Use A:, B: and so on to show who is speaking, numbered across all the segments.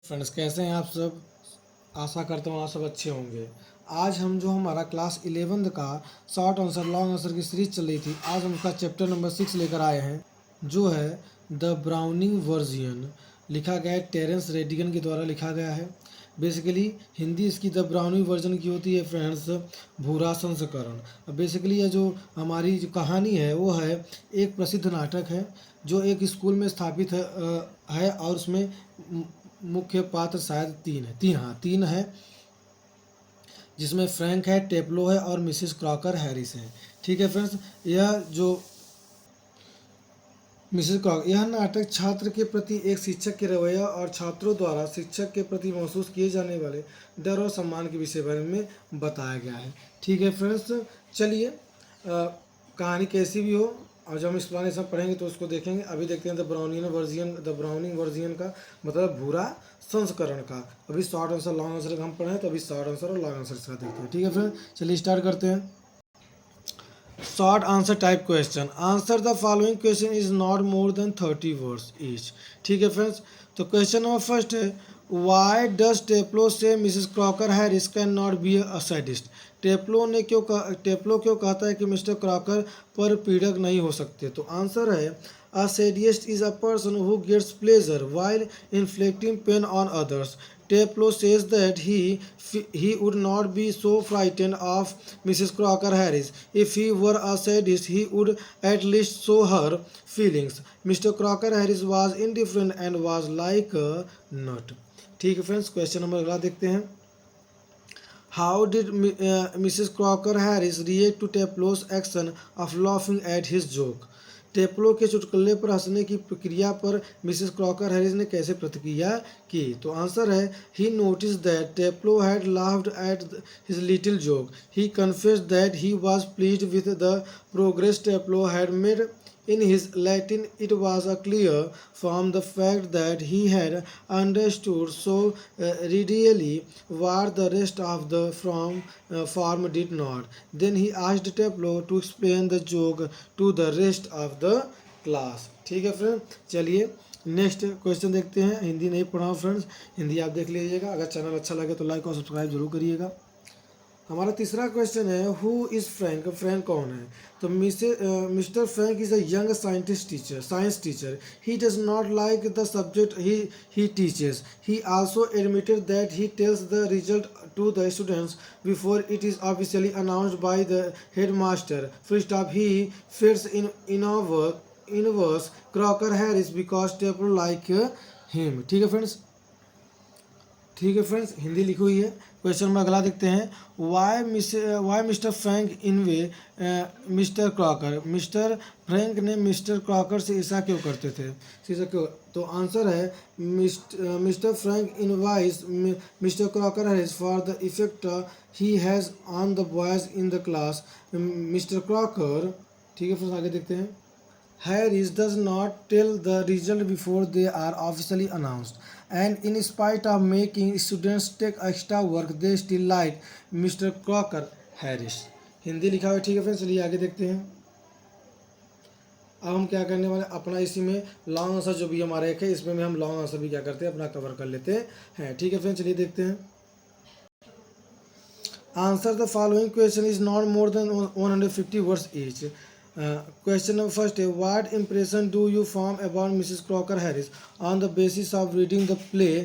A: Friends, कैसे हैं आप सब। आशा करता हूँ आप सब अच्छे होंगे। आज हम जो हमारा क्लास 11th का शॉर्ट आंसर लॉन्ग आंसर की सीरीज चल रही थी, आज हम उसका चैप्टर नंबर 6 लेकर आए हैं, जो है द ब्राउनिंग वर्जियन। लिखा गया है टेरेंस रेडिगन के द्वारा लिखा गया है। बेसिकली हिंदी इसकी द ब्राउनिंग वर्जन की होती है फ्रेंड्स, भूरा संस्करण। अब बेसिकली ये जो हमारी जो कहानी है वो है एक प्रसिद्ध नाटक है जो एक स्कूल में स्थापित है और उसमें मुख्य पात्र शायद तीन है, जिसमें फ्रैंक है, टेप्लो है और मिसिस क्रॉकर हैरिस है। ठीक है फ्रेंड्स, यह जो मिसिस क्रॉकर, यह नाटक छात्र के प्रति एक शिक्षक के रवैया और छात्रों द्वारा शिक्षक के प्रति महसूस किए जाने वाले डर और सम्मान के विषय बारे में बताया गया है। ठीक है फ्रेंड्स, चलिए कहानी कैसी भी हो और जब हम एक्सप्लेनेशन पढ़ेंगे तो उसको देखेंगे। अभी देखते हैं द ब्राउनिंग वर्जियन का मतलब भूरा संस्करण का। अभी शॉर्ट आंसर लॉन्ग आंसर का हम पढ़े हैं, तो अभी शॉर्ट आंसर और लॉन्ग आंसर का देखते हैं। ठीक है फ्रेंड, चलिए स्टार्ट करते हैं। Short answer type question, answer the following question is not more than 30 words each. ठीक है फ्रेंड्स, तो क्वेश्चन नंबर फर्स्ट है, why does Taplow say Mrs Crocker Harris can not be a sadist. Taplow क्यों कहता है कि mister Crocker पर पीड़क नहीं हो सकते। तो आंसर है, a sadist is a person who gets pleasure while inflicting pain on others. Teplo says that he would not be so frightened of Mrs. Crocker Harris. If he were a sadist, he would at least show her feelings. Mr. Crocker Harris was indifferent and was like a nut. ठीक है friends, question number अगला देखते हैं। How did Mrs. Crocker Harris react to Teplo's action of laughing at his joke? टेप्लो के चुटकुले पर हंसने की प्रक्रिया पर मिसेस क्रॉकर हैरिस ने कैसे प्रतिक्रिया की। तो आंसर है, he notice that Taplow had laughed at his little joke. He confessed that he was pleased with the progress Taplow had made in his Latin. It was clear from the fact that he had understood so readily what the rest of the farm did not. Then he asked Tableau to explain the joke to the rest of the class. ठीक है friend, चलिए next question देखते हैं। हिंदी नहीं पढ़ा friends, Hindi आप देख लीजिएगा। अगर चैनल अच्छा लगे तो लाइक और सब्सक्राइब जरूर करिएगा। हमारा तीसरा क्वेश्चन है, हु इज़ फ्रैंक। फ्रैंक कौन है। तो mister Frank is a young science teacher. He does not like the subject he teaches. He also admitted that he tells the result to the students before it is officially announced by the headmaster. First up, he fears in verse Crocker Harris because people like him. ठीक है friends, Hindi लिखी हुई है। Question में अगला देखते हैं, why Mr Frank envy Mr Crocker. Mr Frank ने मिस्टर क्रॉकर से ईर्ष्या क्यों करते थे, ईर्ष्या क्यों। तो आंसर है, mister Frank invoice mister Crocker has for the effect he has on the boys in the class. Mister Crocker, ठीक है फ्रेंड्स आगे देखते हैं, Harris does not tell the result before they are officially announced, and in spite of making students take extra work, they still like Mr. Crocker Harris. Hindi लिखा हुआ है। ठीक है फ्रेंड्स, चलिए आगे देखते हैं। अब हम क्या करने वाले, अपना इसी में लॉन्ग आंसर जो भी हमारा एक है, इसमें हम लॉन्ग आंसर भी क्या करते हैं, अपना कवर कर लेते हैं। ठीक है फ्रेंड्स, चलिए देखते हैं। Answer the following question is not more then 150 words each. Question number first, what impression do you form about Mrs. Crocker Harris on the basis of reading the play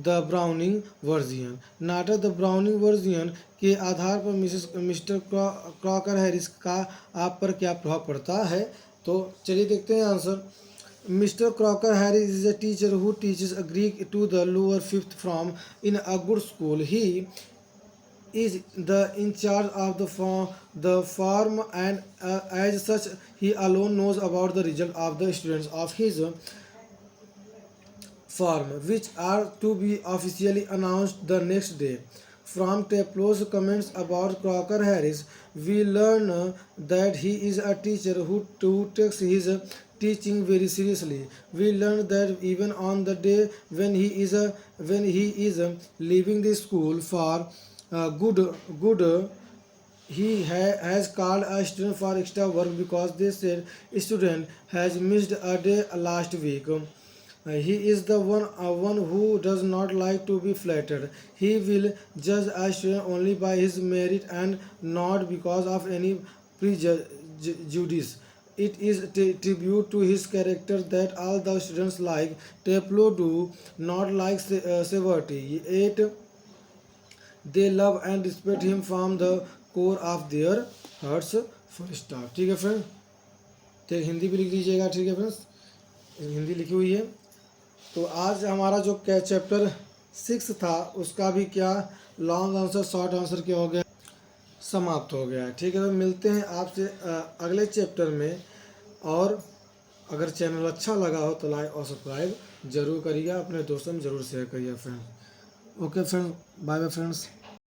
A: The Browning Version? नाटक the browning वर्जियन के आधार पर mister Crocker Harris का आप पर क्या प्रभाव पड़ता है। तो चलिए देखते हैं answer. Mr. Crocker Harris is a teacher who teaches Greek to the lower fifth form in a good school. He is the in charge of the farm, and as such he alone knows about the result of the students of his farm, which are to be officially announced the next day. From Teplo's comments about Crocker Harris, we learn that he is a teacher who takes his teaching very seriously. We learn that even on the day when he is leaving the school for good, he has called a student for extra work because they said student has missed a day last week. He is the one who does not like to be flattered. He will judge a student only by his merit and not because of any prejudice. It is tribute to his character that all the students like Teplo do not like severity. Yet they love and respect him from the core of their hearts. Full stop. ठीक है friend, तो एक हिंदी भी लिख दीजिएगा। ठीक है friends, Hindi लिखी हुई है। तो आज हमारा जो चैप्टर 6 था उसका भी क्या लॉन्ग आंसर शॉर्ट आंसर क्या हो गया, समाप्त हो गया है। ठीक है, तो मिलते हैं आपसे अगले चैप्टर में। और अगर चैनल अच्छा लगा हो तो लाइक और सब्सक्राइब जरूर करिएगा, अपने दोस्तों में ज़रूर शेयर करिए friend. Okay friend, bye bye friends.